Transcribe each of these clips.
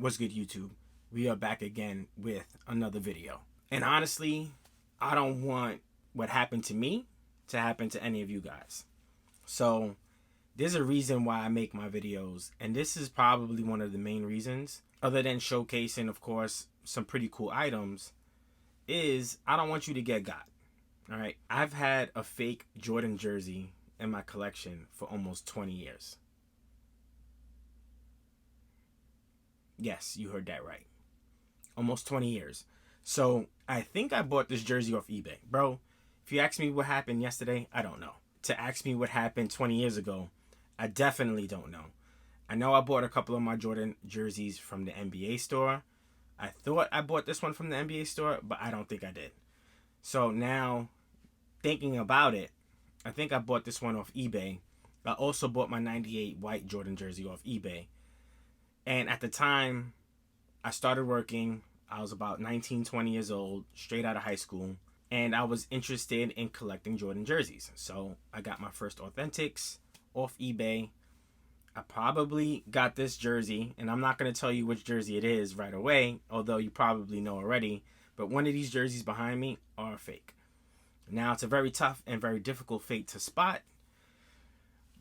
What's good, YouTube? We are back again with another video. And honestly, I don't want what happened to me to happen to any of you guys. So there's a reason why I make my videos, and this is probably one of the main reasons, other than showcasing, of course, some pretty cool items, is I don't want you to get got. All right, I've had a fake Jordan jersey in my collection for almost 20 years. Yes, you heard that right. Almost 20 years. So I think I bought this jersey off eBay. Bro, if you ask me what happened yesterday, I don't know. To ask me what happened 20 years ago, I definitely don't know. I know I bought a couple of my Jordan jerseys from the NBA store. I thought I bought this one from the NBA store, but I don't think I did. So now, thinking about it, I think I bought this one off eBay. I also bought my 98 white Jordan jersey off eBay. And at the time, I started working. I was about 19, 20 years old, straight out of high school. And I was interested in collecting Jordan jerseys. So I got my first Authentics off eBay. I probably got this jersey, and I'm not going to tell you which jersey it is right away, although you probably know already. But one of these jerseys behind me are fake. Now, it's a very tough and very difficult fake to spot.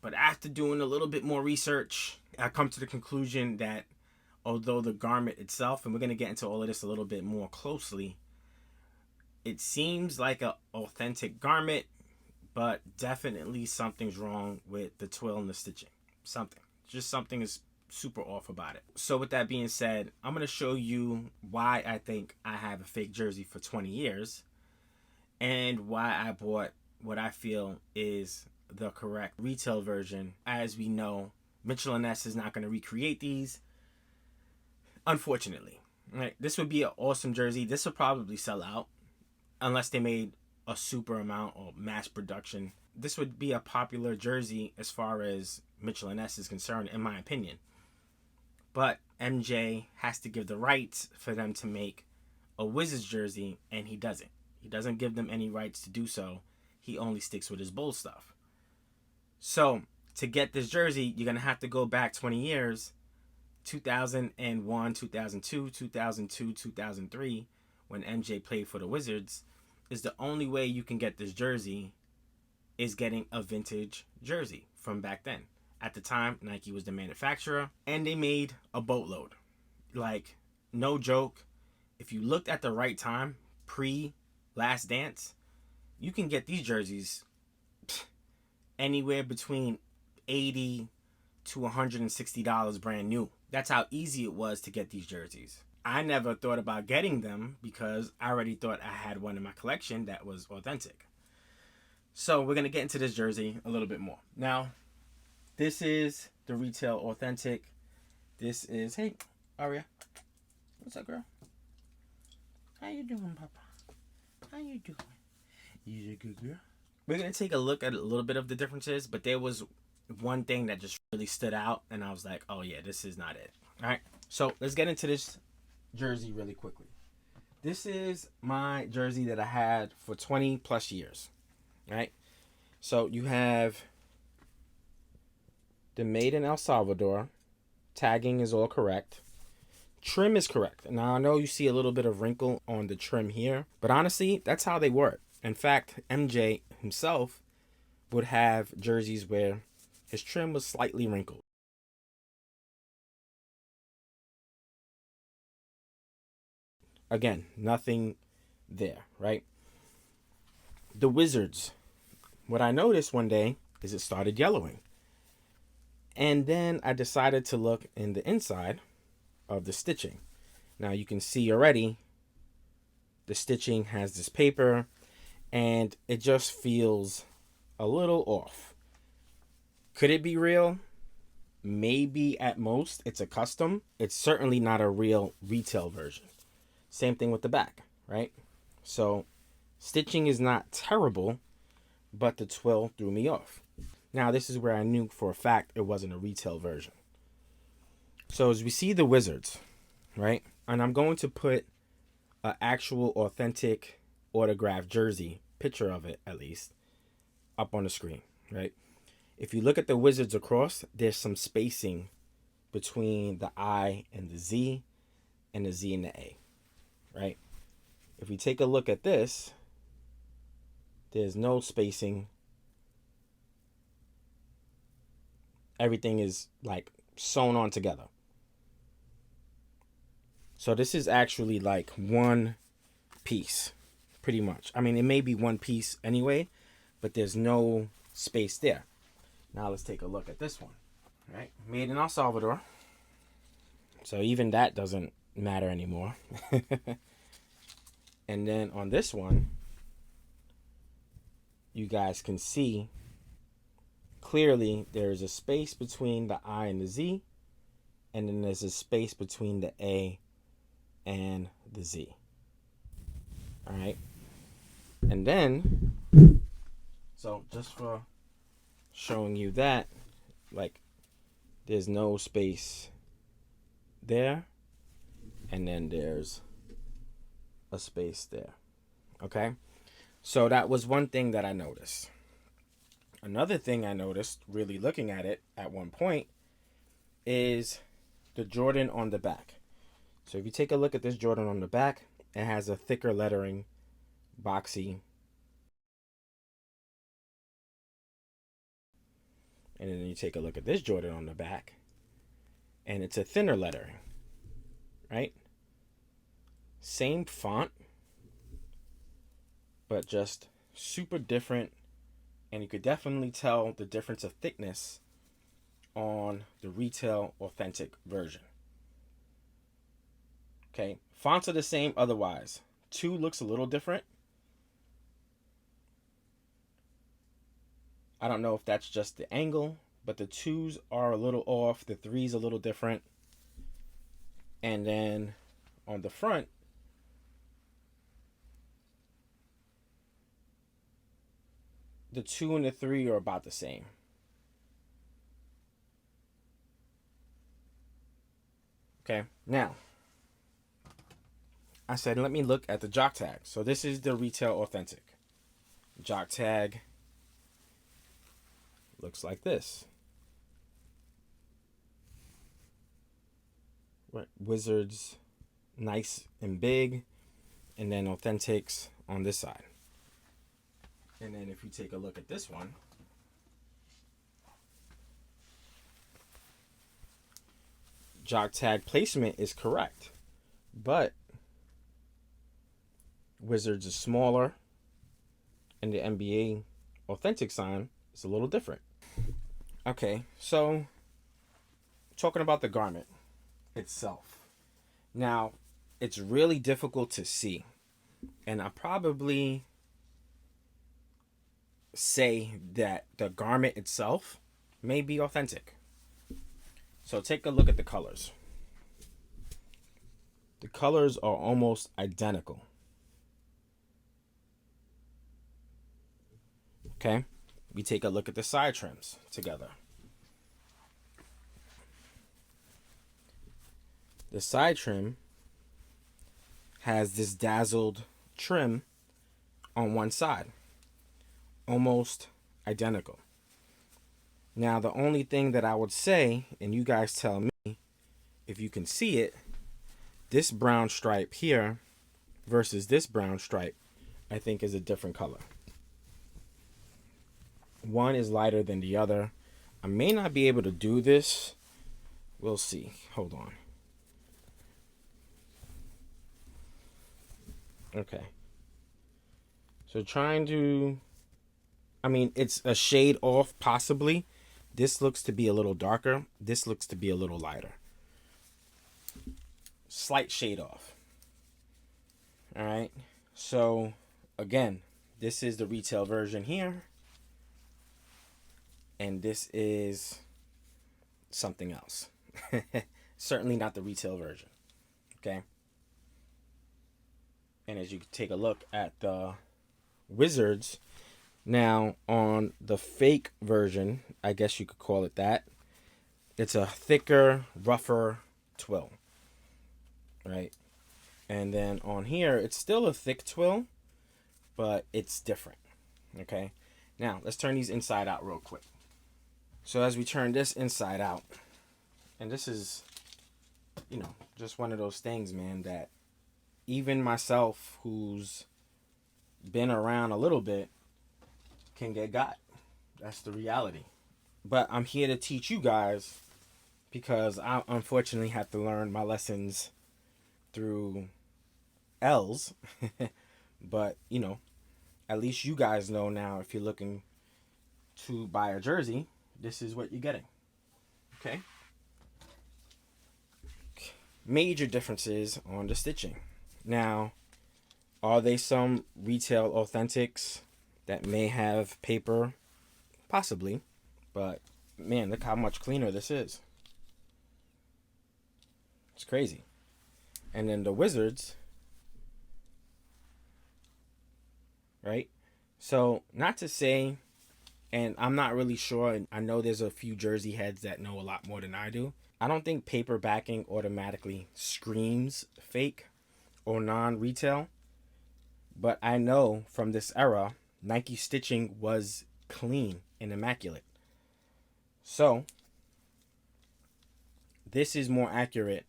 But after doing a little bit more research, I come to the conclusion that although the garment itself, and we're going to get into all of this a little bit more closely, it seems like an authentic garment, but definitely something's wrong with the twill and the stitching. Something is super off about it. So with that being said, I'm going to show you why I think I have a fake jersey for 20 years and why I bought what I feel is the correct retail version. As we know, Mitchell & Ness is not going to recreate these, unfortunately. Right? This would be an awesome jersey. This would probably sell out unless they made a super amount or mass production. This would be a popular jersey as far as Mitchell & Ness is concerned, in my opinion. But MJ has to give the rights for them to make a Wizards jersey, and he doesn't. He doesn't give them any rights to do so. He only sticks with his Bulls stuff. So to get this jersey, you're going to have to go back 20 years, 2001, 2002, 2002, 2003, when MJ played for the Wizards, is the only way you can get this jersey is getting a vintage jersey from back then. At the time, Nike was the manufacturer, and they made a boatload. Like, no joke, if you looked at the right time, pre-Last Dance, you can get these jerseys anywhere between $80 to $160 brand new. That's how easy it was to get these jerseys. I never thought about getting them because I already thought I had one in my collection that was authentic. So we're going to get into this jersey a little bit more. Now, this is the retail authentic. This is, hey, Aria. What's up, girl? How you doing, Papa? How you doing? You a good girl? We're going to take a look at a little bit of the differences, but there was one thing that just really stood out, and I was like, oh yeah, this is not it. All right, so let's get into this jersey really quickly. This is my jersey that I had for 20 plus years. All right, so you have the made in El Salvador. Tagging is all correct. Trim is correct. Now, I know you see a little bit of wrinkle on the trim here, but honestly, that's how they work. In fact, MJ himself would have jerseys where his trim was slightly wrinkled. Again, nothing there, right? The Wizards. What I noticed one day is it started yellowing. And then I decided to look in the inside of the stitching. Now you can see already the stitching has this paper and it just feels a little off. Could it be real? Maybe at most. It's a custom. It's certainly not a real retail version. Same thing with the back, right? So stitching is not terrible, but the twill threw me off. Now this is where I knew for a fact it wasn't a retail version. So as we see the Wizards, right? And I'm going to put an actual authentic autographed jersey, picture of it at least, up on the screen, right? If you look at the Wizards across, there's some spacing between the I and the Z. and the Z and the A, right? If we take a look at this, there's no spacing. Everything is like sewn on together. So this is actually like one piece, pretty much. I mean, it may be one piece anyway, but there's no space there. Now let's take a look at this one, right? Made in El Salvador. So even that doesn't matter anymore. And then on this one, you guys can see clearly there's a space between the I and the Z, and then there's a space between the A and the Z. All right. And then, so just for showing you that, like, there's no space there, and then there's a space there. Okay. So that was one thing that I noticed. Another thing I noticed, really looking at it at one point, is the Jordan on the back. So if you take a look at this Jordan on the back, it has a thicker lettering, boxy. And then you take a look at this Jordan on the back, and it's a thinner lettering, right? Same font, but just super different. And you could definitely tell the difference of thickness on the retail authentic version. Okay, fonts are the same otherwise. 2 looks a little different. I don't know if that's just the angle, but the 2s are a little off. The 3's a little different. And then on the front, the 2 and the 3 are about the same. Okay, now, I said, let me look at the jock tag. So this is the retail authentic. Jock tag looks like this. Right, Wizards, nice and big, and then authentics on this side. And then if you take a look at this one, jock tag placement is correct, but Wizards is smaller, and the NBA authentic sign is a little different. Okay, so talking about the garment itself. Now, it's really difficult to see, and I probably say that the garment itself may be authentic. So take a look at the colors. The colors are almost identical. Okay, we take a look at the side trims together. The side trim has this dazzled trim on one side, almost identical. Now, the only thing that I would say, and you guys tell me if you can see it, this brown stripe here versus this brown stripe, I think is a different color. One is lighter than the other. I may not be able to do this. We'll see. Hold on. Okay. So trying to, I mean, it's a shade off possibly. This looks to be a little darker. This looks to be a little lighter. Slight shade off. All right. So again, this is the retail version here. And this is something else. Certainly not the retail version. Okay. And as you take a look at the Wizards, now on the fake version, I guess you could call it that, it's a thicker, rougher twill. Right? And then on here, it's still a thick twill, but it's different. Okay? Now, let's turn these inside out real quick. So as we turn this inside out, and this is just one of those things, man, that even myself, who's been around a little bit, can get got. That's the reality. But I'm here to teach you guys because I unfortunately have to learn my lessons through L's. But, at least you guys know now if you're looking to buy a jersey, this is what you're getting. Okay? Major differences on the stitching. Now, are they some retail authentics that may have paper? Possibly. But, man, look how much cleaner this is. It's crazy. And then the Wizards, right? So, not to say, and I'm not really sure, and I know there's a few jersey heads that know a lot more than I do. I don't think paper backing automatically screams fake or non-retail. But I know from this era, Nike stitching was clean and immaculate. So, this is more accurate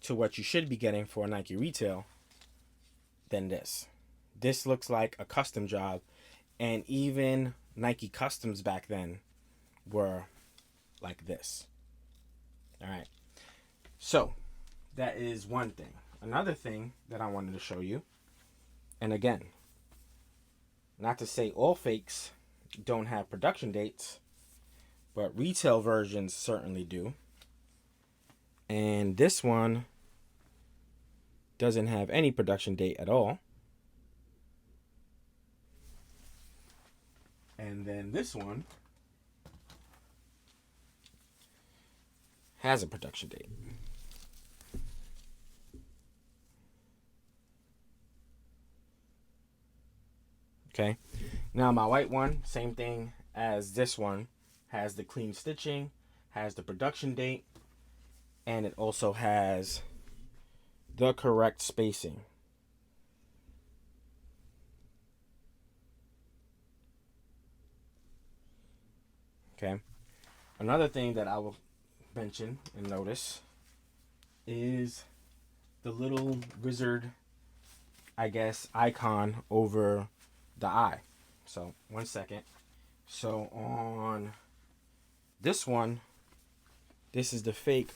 to what you should be getting for a Nike retail than this. This looks like a custom job, and even Nike customs back then were like this. All right. So, that is one thing. Another thing that I wanted to show you, and again, not to say all fakes don't have production dates, but retail versions certainly do. And this one doesn't have any production date at all. And then this one has a production date. Okay. Now my white one, same thing as this one, has the clean stitching, has the production date, and it also has the correct spacing. Okay. Another thing that I will mention and notice is the little wizard, I guess, icon over the eye. So, one second. So, on this one, this is the fake.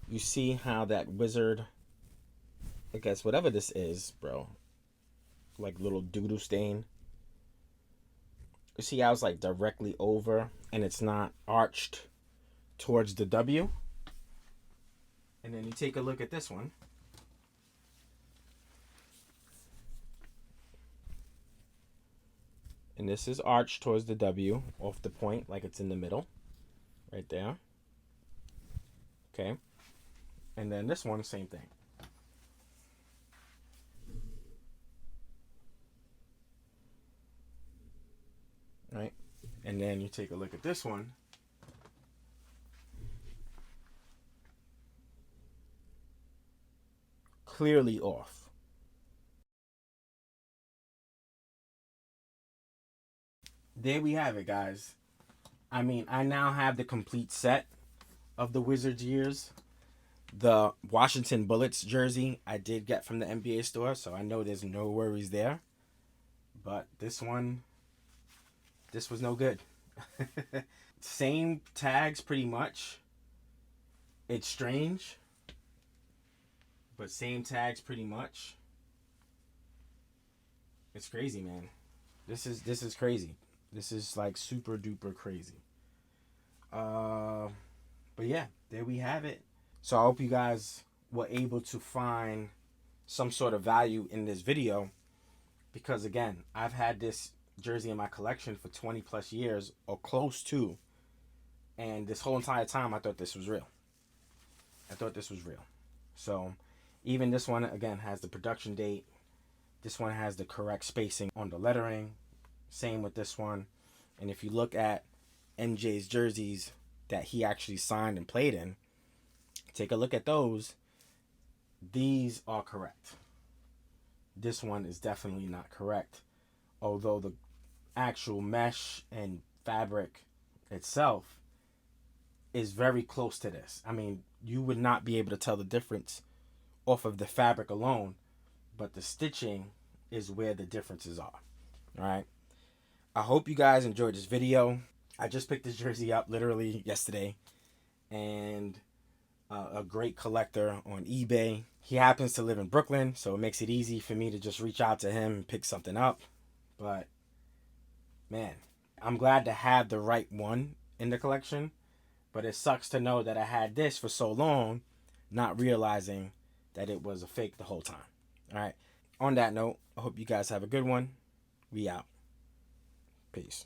You see how that wizard, I guess, whatever this is, bro, like little doodle stain. You see how it's like directly over and it's not arched towards the W? And then you take a look at this one. And this is arched towards the W off the point, like it's in the middle. Right there. Okay. And then this one, same thing. Right? And then you take a look at this one. Clearly off. There we have it, guys. I mean, I now have the complete set of the Wizards years. The Washington Bullets jersey I did get from the NBA store, so I know there's no worries there. But this one, this was no good. Same tags pretty much. It's strange, but same tags pretty much. It's crazy, man. This is crazy. This is like super duper crazy. But yeah, there we have it. So I hope you guys were able to find some sort of value in this video, because again, I've had this jersey in my collection for 20 plus years or close to, and this whole entire time I thought this was real. So even this one again has the production date. This one has the correct spacing on the lettering. Same with this one. And if you look at MJ's jerseys that he actually signed and played in, take a look at those. These are correct. This one is definitely not correct. Although the actual mesh and fabric itself is very close to this. I mean, you would not be able to tell the difference off of the fabric alone, but the stitching is where the differences are. All right. I hope you guys enjoyed this video. I just picked this jersey up literally yesterday, and a great collector on eBay. He happens to live in Brooklyn, so it makes it easy for me to just reach out to him and pick something up. But man, I'm glad to have the right one in the collection, but it sucks to know that I had this for so long, not realizing that it was a fake the whole time. All right. On that note, I hope you guys have a good one. We out. Peace.